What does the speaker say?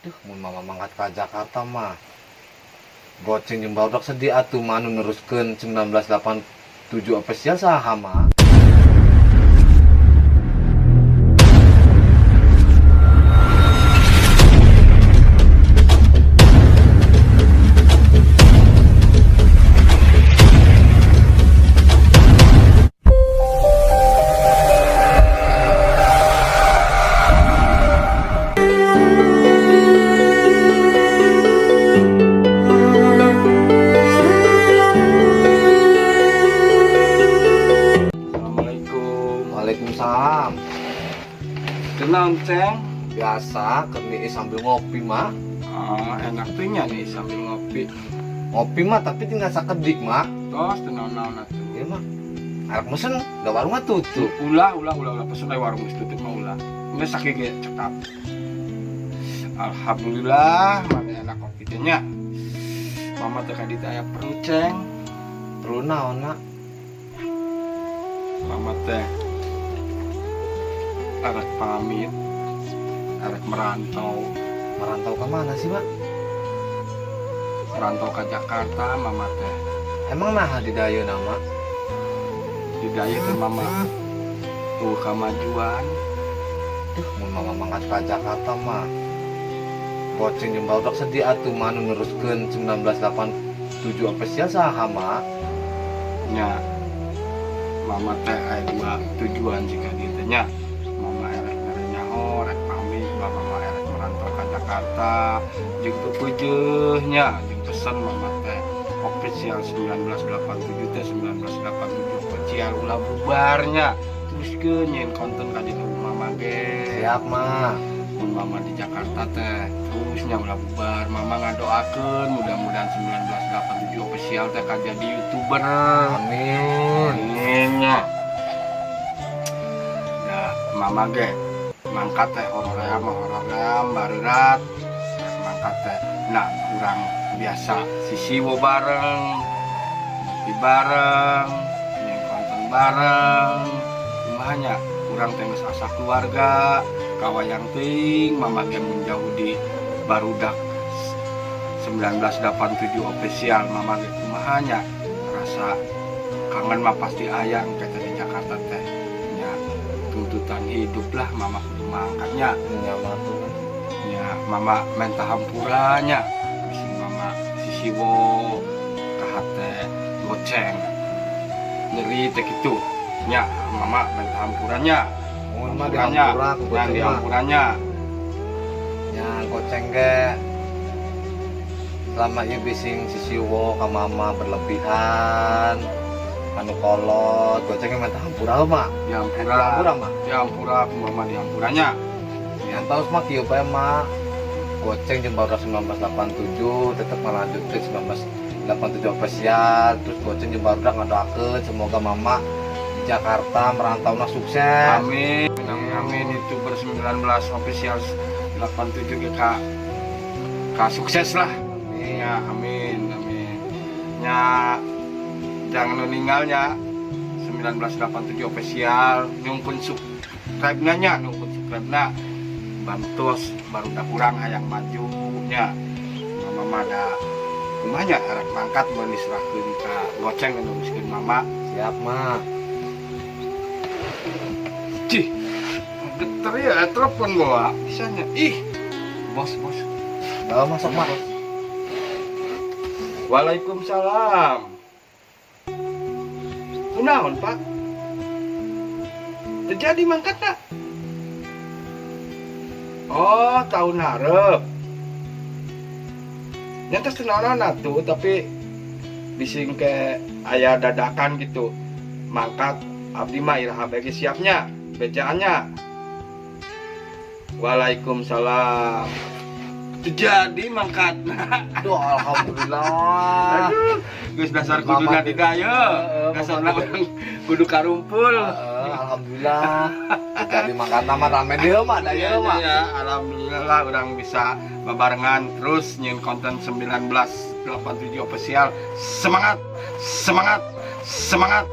Duh, mun mama mangkat ka Jakarta mah. Goceng jeung barudak sedih atuh mah nu neruskeun 1987 official saha mah. Waalaikumsalam. Tenang, Ceng. Biasa kerni sambil ngopi mah. Enak tuh nih sambil ngopi. Ngopi mah tapi tinggal sakedik mah. Tos tenang atuh. Ieu mah. Arek mesen da warung mah tutup. Ulah pesen warung geus tutup mah ulah. Geus sakege cekap. Alhamdulillah, mana enak kopi teh nya. Mama teh kadit aya perlu, Ceng. Perlu naon nak? Mama teh arek pamit, arek merantau. Merantau ke mana sih, Mak? Merantau ke Jakarta, Mama teh. Emang nah di dayeuna nama? Di daya teh Mama tuh kemajuan. Duh, mun mama mangkat ka Jakarta mah. Goceng jeung barudak sedih atuh mah nu neruskeun 1987 official saha mah. Nya Mama teh aya dua tujuan jika dieu nya. Mama erek nyaho, rek pamit, Mama erek merantau ka Jakarta, jeung teu peujeuh nya, jeung pesan Mama teh official 1987 teh 1987 official ulah bubarnya. Teruskeun nyeun konten ka di Mama ge. Siap mah. Mun Mama di Jakarta teh terusnya ulah bubar. Mama ngadoakeun mudah-mudahan 1987 official teh ka jadi YouTuber. Amin. Aminnya. Nah, Mama ge mangkat teh horoream barurat. Mangkat teh nah kurang biasa sisiwo bareng, ngopi bareng, nyen konten bareng. Kumahanya kurang teh geus asa keluarga. Kawayang teuing Mama ge menjauh di barudak 1987 official. Mama ge kumahanya rasa kangen mah pasti aya engke teh di Jakarta teh nya tuntutan hidup lah Mama kudu mangkatnya Nya mah tuh. nya Mama minta hampuranya bising Mama sisiwo ka hate goceng nyeri teh kitu nya Mama minta hampurannya Mama dihampura ku yang dihampurannya nya goceng ge selama ieu bising sisiwo ka mama berlebihan anu kolot goceng minta hampura mah dihampura mah ku Mama dihampurannya yang tahu mah kieu bae mah goceng jeung barudak 1987 tetep melanjutkeun 1987 official terus goceng jeung barudak ngadoakeun semoga mama di Jakarta merantauna sukses. Amin. Amin YouTuber 19 official 87 ge ka sukses lah. Ya, amin. Nya jangan ninggalnya 1987 official nyungkun subscribe-na nya, nyungkun subscribe-na. Bantos barudak urang hayang maju nya. Mama ada kumanya arek mangkat mun diserahkeun ka goceng nuruskeun Mama. Siap mah. Cih, geter ya telepon gua. Bisanya. Ih, bos. Bawa masuk mah. Waalaikumsalam. Kunaon, Pak? Terjadi mangkat tak? Oh, tahun hareup. Nyata senaona tuh, tapi bising ke aya dadakan gitu. Mangkat abdi mah iraha bagi siapnya. Bejaannya. Waalaikumsalam. Terjadi mangkat. Aduh, alhamdulillah. Aduh, geus dasar kuduna di daya. Dasarna urang kudu karumpul. Alhamdulillah. Jadi makan nama rame dia mah, daya mah. Ya, alhamdulillah urang bisa babarengan terus nyin konten 1987 official. Semangat. Semangat.